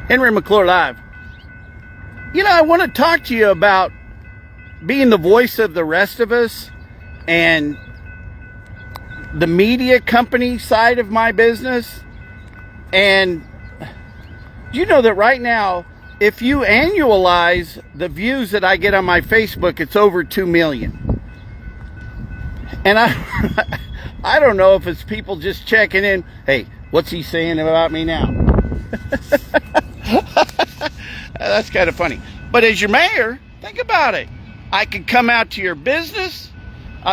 Henry McClure Live. You know, I want to talk to you about being the voice of the rest of us and the media company side of my business. And you know that right now, if you annualize the views that I get on my Facebook, it's over 2 million. And I don't know if it's people just checking in. Hey, what's he saying about me now? That's kind of funny. But as your mayor, think about it. I could come out to your business.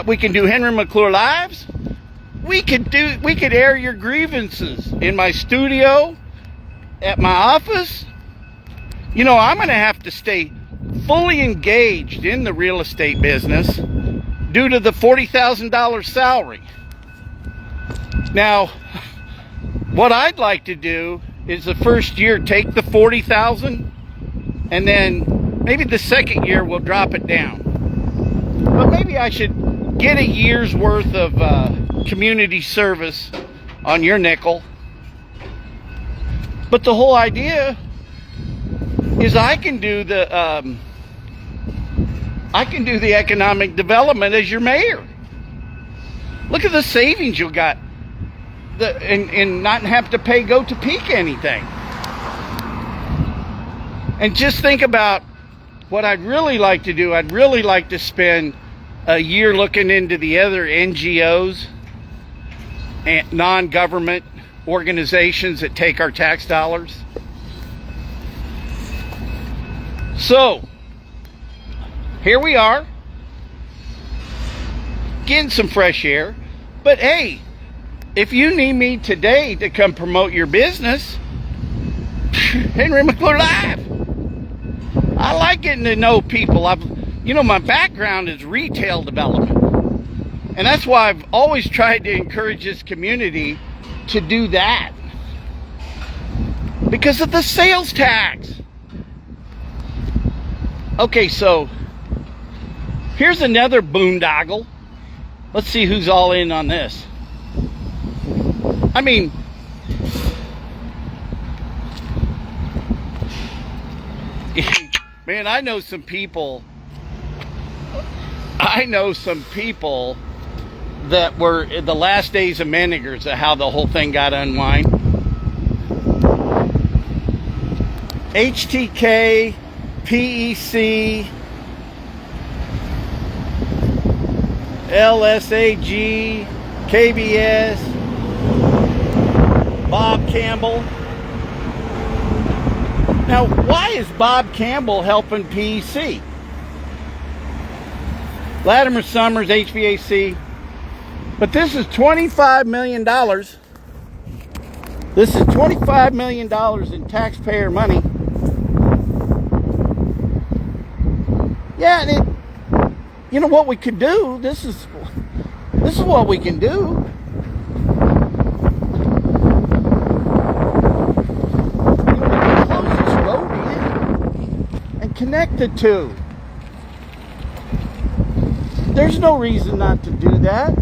We can do Henry McClure Lives. We could air your grievances in my studio, at my office. You know, I'm going to have to stay fully engaged in the real estate business due to the $40,000 salary. Now, what I'd like to do is the first year take the $40,000, and then maybe the second year we'll drop it down. But maybe I should get a year's worth of community service on your nickel. But the whole idea is I can do the economic development as your mayor. Look at the savings you got, and not have to pay Go to Peak anything. And just think about what I'd really like to do. I'd really like to spend a year looking into the other NGOs and non-government organizations that take our tax dollars. So, here we are, getting some fresh air. But hey, if you need me today to come promote your business, Henry McClure Live. I like getting to know people. My background is retail development. And that's why I've always tried to encourage this community to do that. Because of the sales tax. Okay, so here's another boondoggle. Let's see who's all in on this. I mean, man, I know some people that were in the last days of Meningers of how the whole thing got unwind. HTK, PEC, LSAG, KBS, Bob Campbell. Now, why is Bob Campbell helping PEC? Latimer Summers, HVAC. But this is $25 million. This is $25 million in taxpayer money. Yeah, and you know what we could do? This is what we can do. Connect the two. There's no reason not to do that.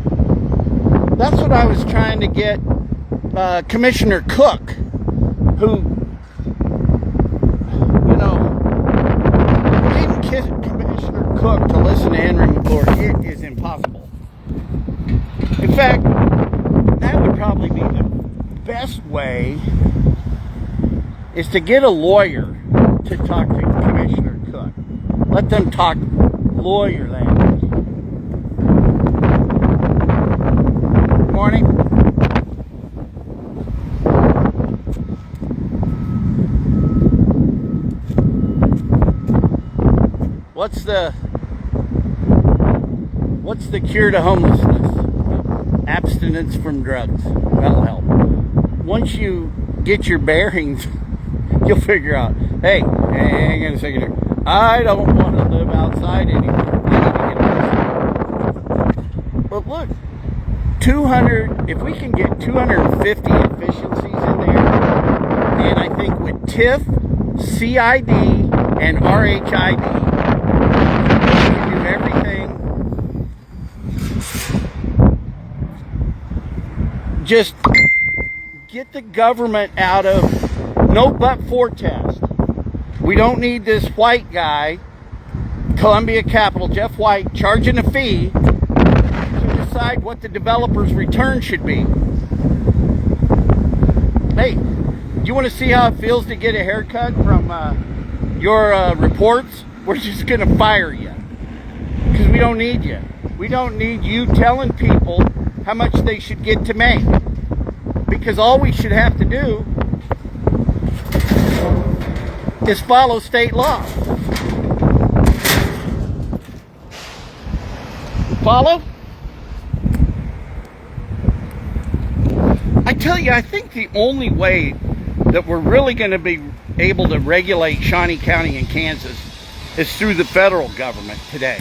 That's what I was trying to get Commissioner Cook, who, getting Commissioner Cook to listen to Henry McClure, it is impossible. In fact, that would probably be the best way, is to get a lawyer to talk to Commissioner Cook. Let them talk lawyer language. Good morning. What's the cure to homelessness? Abstinence from drugs. That'll help. Once you get your bearings, you'll figure out, hey, hang on a second here. I don't want to live outside anymore. I need to get outside. But look, 200, if we can get 250 efficiencies in there, and I think with TIF, CID, and RHID, we can do everything. Just get the government out of No but-for test. We don't need this white guy, Columbia Capital, Jeff White, charging a fee to decide what the developer's return should be. Hey, do you want to see how it feels to get a haircut from your reports? We're just going to fire you because we don't need you. We don't need you telling people how much they should get to make, because all we should have to do is follow state law. Follow? I tell you, I think the only way that we're really going to be able to regulate Shawnee County and Kansas is through the federal government today.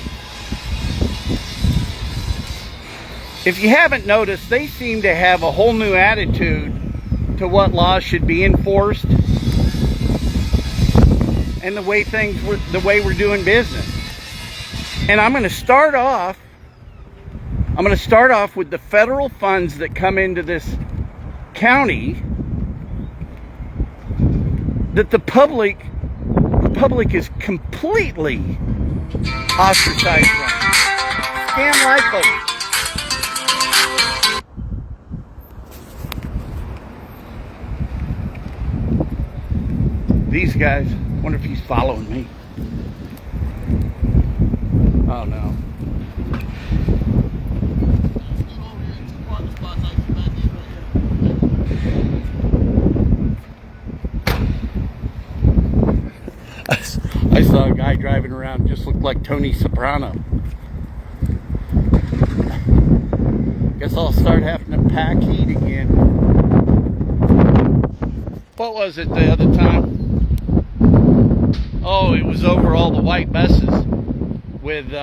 If you haven't noticed, they seem to have a whole new attitude to what laws should be enforced and the way we're doing business. And I'm going to start off with the federal funds that come into this county that the public is completely ostracized from. Scam likely. These guys, I wonder if he's following me. Oh no. I saw a guy driving around just looked like Tony Soprano. Guess I'll start having to pack heat again. What was it the other time? Oh, it was over all the white buses with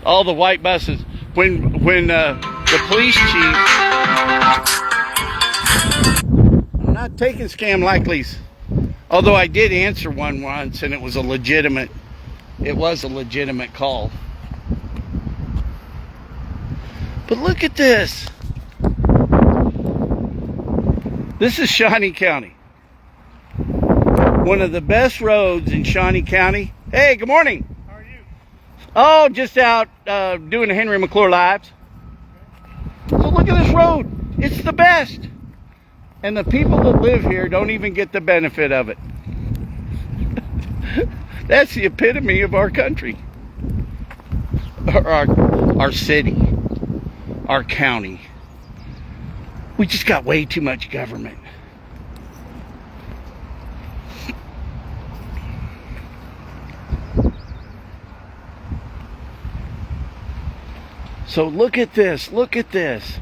all the white buses when the police chief. I'm not taking scam likelies, although I did answer one once and it was a legitimate call. But look at this. This is Shawnee County. One of the best roads in Shawnee County. Hey, good morning. How are you? Oh, just out doing the Henry McClure lives. So look at this road. It's the best. And the people that live here don't even get the benefit of it. That's the epitome of our country. Our city. Our county. We just got way too much government. So look at this, look at this.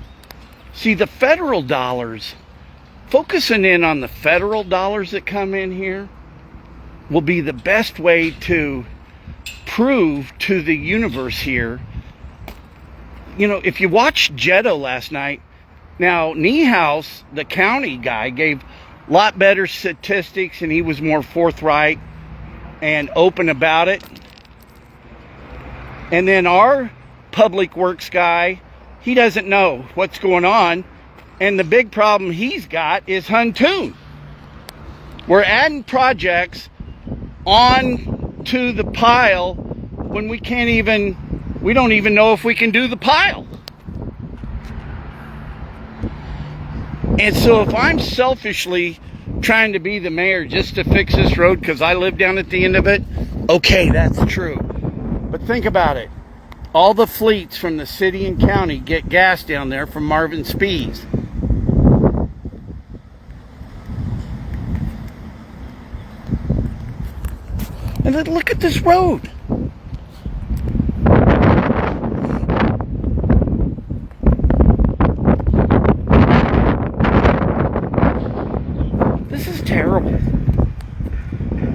See, the federal dollars, focusing in on the federal dollars that come in here will be the best way to prove to the universe here. You know, if you watched Jetto last night, now Niehaus, the county guy, gave a lot better statistics and he was more forthright and open about it. And then our public works guy, he doesn't know what's going on. And the big problem he's got is Huntoon. We're adding projects on to the pile when we don't even know if we can do the pile. And so if I'm selfishly trying to be the mayor just to fix this road because I live down at the end of it, okay, that's true. But think about it. All the fleets from the city and county get gas down there from Marvin Spees. And then look at this road. This is terrible.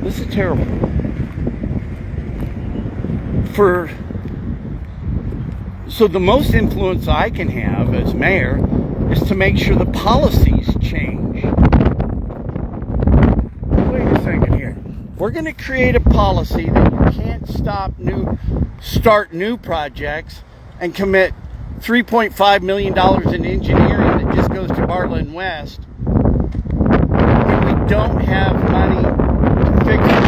This is terrible. So the most influence I can have as mayor is to make sure the policies change. Wait a second here. We're going to create a policy that you can't start new projects and commit $3.5 million in engineering that just goes to Bartlett and West, and we don't have money to fix it.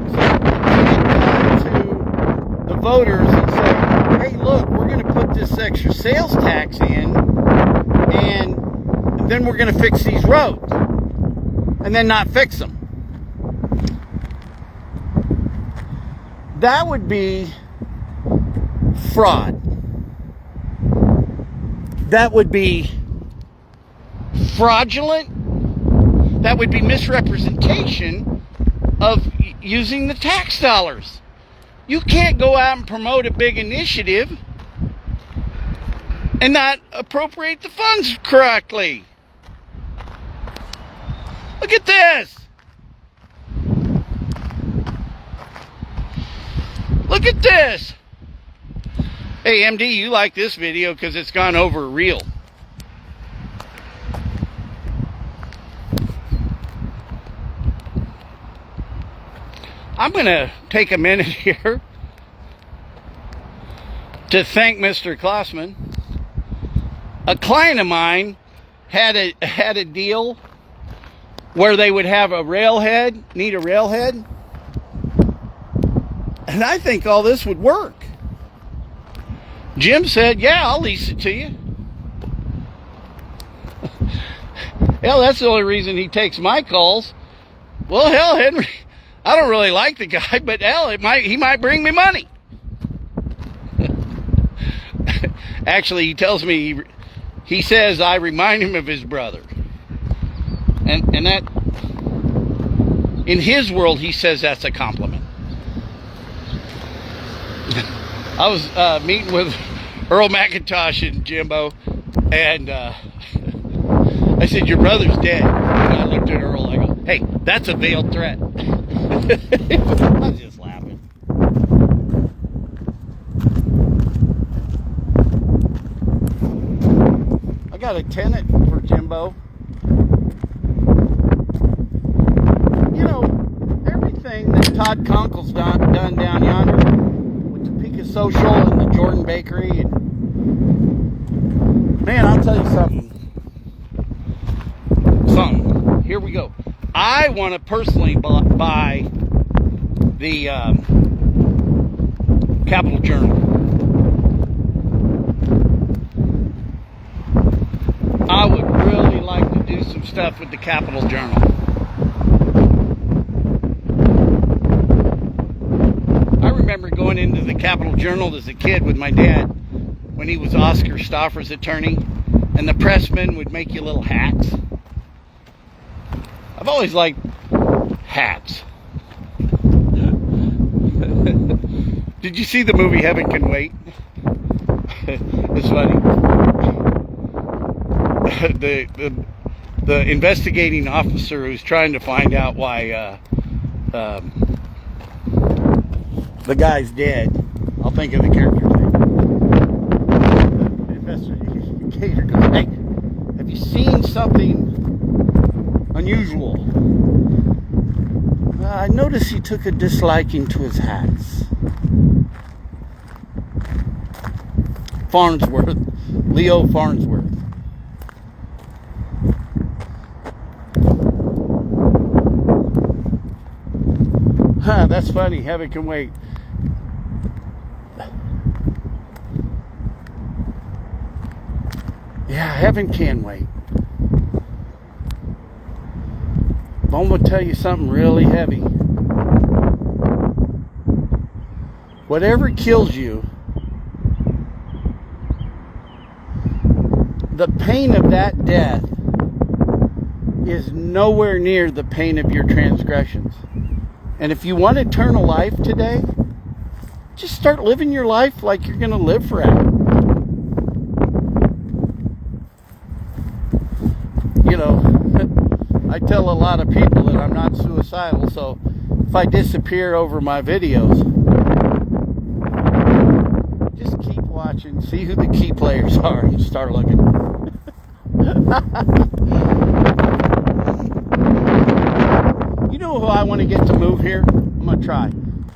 So we to the voters and say, hey, look, we're going to put this extra sales tax in, and then we're going to fix these roads, and then not fix them. That would be fraud. That would be fraudulent. That would be misrepresentation of using the tax dollars. You can't go out and promote a big initiative and not appropriate the funds correctly. Look at this. Look at this. Hey, MD, you like this video because it's gone over real. I'm going to take a minute here to thank Mr. Klossman. A client of mine had a deal where they would have a railhead, need a railhead. And I think all this would work. Jim said, yeah, I'll lease it to you. Hell, that's the only reason he takes my calls. Well, hell, Henry, I don't really like the guy, but hell, he might bring me money. Actually, he tells me, he says I remind him of his brother. And that, in his world, he says that's a compliment. I was meeting with Earl McIntosh and Jimbo, and I said, your brother's dead. And I looked at Earl, I go, hey, that's a veiled threat. I was just laughing. I got a tenant for Jimbo. You know, everything that Todd Conkle's done down yonder, Social and the Jordan Bakery, and man, I'll tell you something. Here we go. I want to personally buy the Capital Journal. I would really like to do some stuff with the Capital Journal. I remember going into the Capital Journal as a kid with my dad when he was Oscar Stauffer's attorney, and the pressman would make you little hats. I've always liked hats. Did you see the movie Heaven Can Wait? It's funny. The investigating officer who's trying to find out why the guy's dead. I'll think of the character's name. The investigator goes, hey, have you seen something unusual? I noticed he took a disliking to his hats. Farnsworth, Leo Farnsworth. That's funny. Heaven Can Wait. Yeah, heaven can wait. But I'm going to tell you something really heavy. Whatever kills you, the pain of that death is nowhere near the pain of your transgressions. And if you want eternal life today, just start living your life like you're going to live forever. You know, I tell a lot of people that I'm not suicidal, so if I disappear over my videos, just keep watching, see who the key players are, and start looking. You know who I want to get to move here? I'm going to try.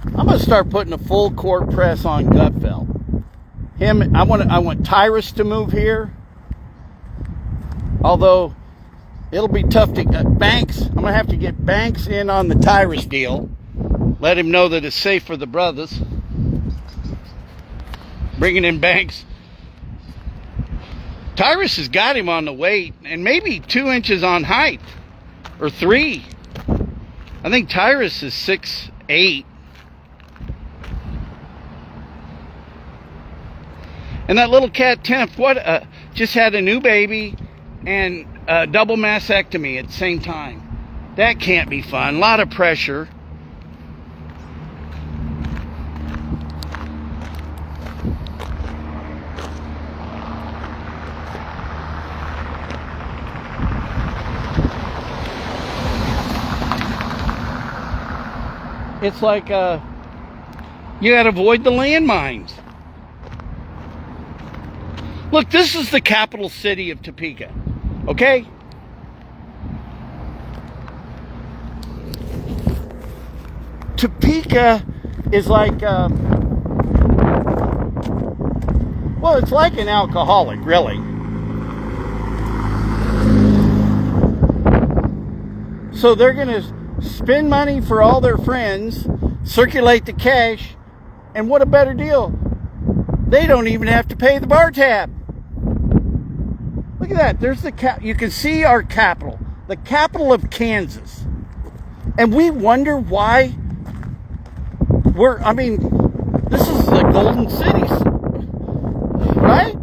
I'm gonna start putting a full court press on Gutfeld. I want Tyrus to move here. Although it'll be tough to get Banks. I'm gonna have to get Banks in on the Tyrus deal. Let him know that it's safe for the brothers. Bringing in Banks. Tyrus has got him on the weight and maybe 2 inches on height, or 3. I think Tyrus is 6'8". And that little cat Temp, just had a new baby and a double mastectomy at the same time. That can't be fun. A lot of pressure. It's like you gotta avoid the landmines. Look, this is the capital city of Topeka, okay? Topeka is like, well, it's like an alcoholic, really. So they're gonna spend money for all their friends, circulate the cash, and what a better deal. They don't even have to pay the bar tab. Look at that. There's the you can see our capital, the capital of Kansas. And we wonder why this is the Golden Cities, right?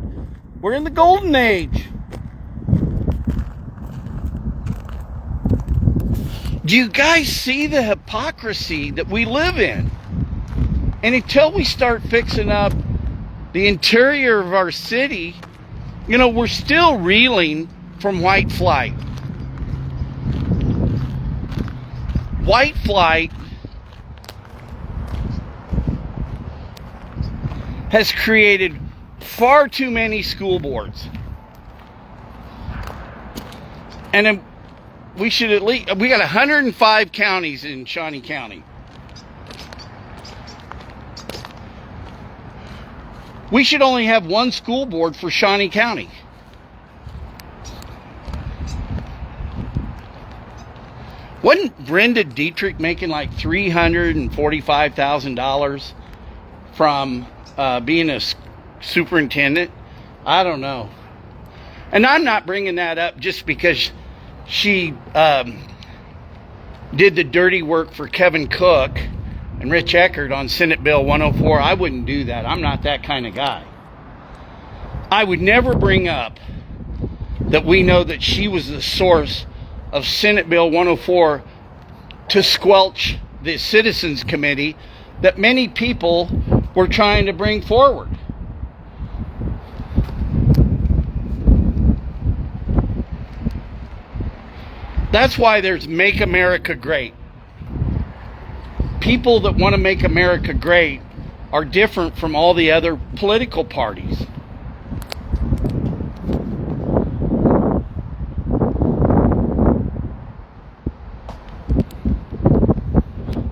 We're in the Golden Age. Do you guys see the hypocrisy that we live in? And until we start fixing up the interior of our city, we're still reeling from white flight. White flight has created far too many school boards. And we got 105 counties in Shawnee County. We should only have one school board for Shawnee County. Wasn't Brenda Dietrich making like $345,000 from being a superintendent? I don't know. And I'm not bringing that up just because she did the dirty work for Kevin Cook and Rich Eckert on Senate Bill 104. I wouldn't do that. I'm not that kind of guy. I would never bring up that we know that she was the source of Senate Bill 104 to squelch the Citizens Committee that many people were trying to bring forward. That's why there's Make America Great. People that want to make America great are different from all the other political parties.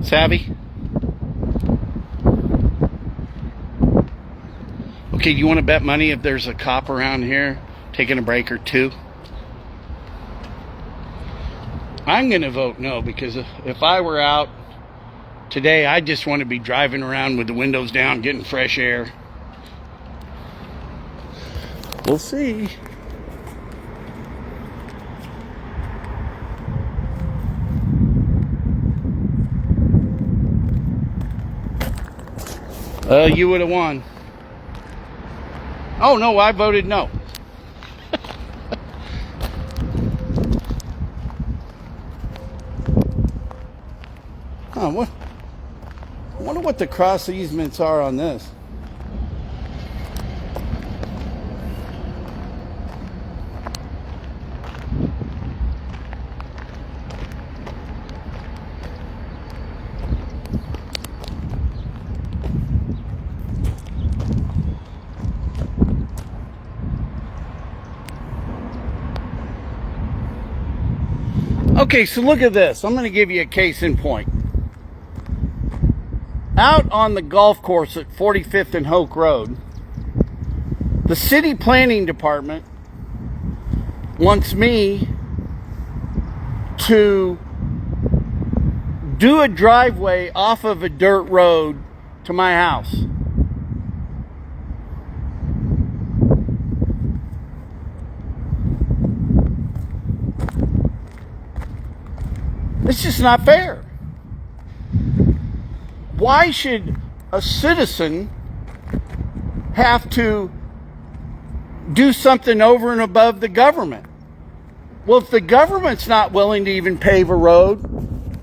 Savvy? Okay, do you want to bet money if there's a cop around here taking a break or two? I'm going to vote no, because if I were out today, I just want to be driving around with the windows down, getting fresh air. We'll see. You would have won. Oh, no, I voted no. What? I wonder what the cross easements are on this. Okay, so look at this. I'm going to give you a case in point. out on the golf course at 45th and Hoke Road, the city planning department wants me to do a driveway off of a dirt road to my house. It's just not fair. Why should a citizen have to do something over and above the government? Well, if the government's not willing to even pave a road,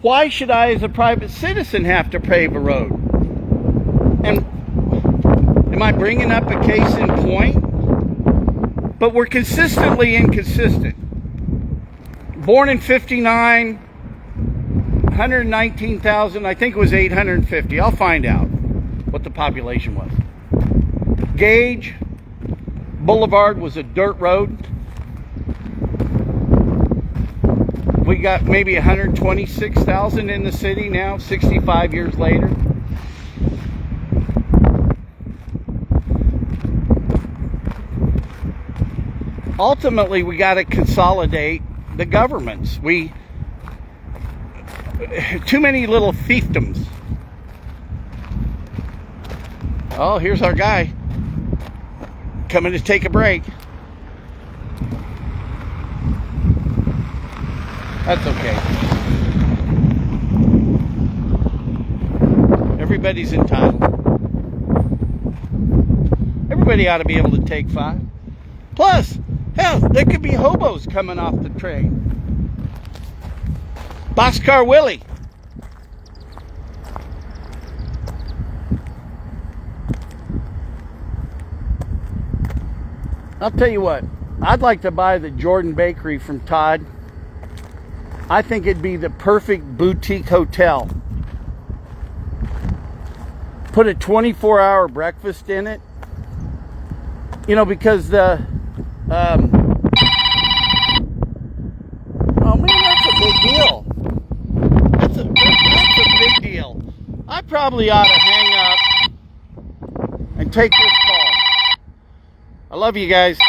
why should I as a private citizen have to pave a road? And am I bringing up a case in point? But we're consistently inconsistent. Born in 59, 119,000, I think it was 850. I'll find out what the population was. Gage Boulevard was a dirt road. We got maybe 126,000 in the city now, 65 years later. Ultimately, we got to consolidate the governments. Too many little fiefdoms. Oh, here's our guy coming to take a break. That's okay. Everybody's entitled. Everybody ought to be able to take 5. Plus, hell, there could be hobos coming off the train. Boxcar Willie. I'll tell you what, I'd like to buy the Jordan Bakery from Todd. I think it'd be the perfect boutique hotel. Put a 24-hour breakfast in it. You know, because the... oh man, that's a big deal. That's a big deal. I probably ought to hang up and take this call. I love you guys.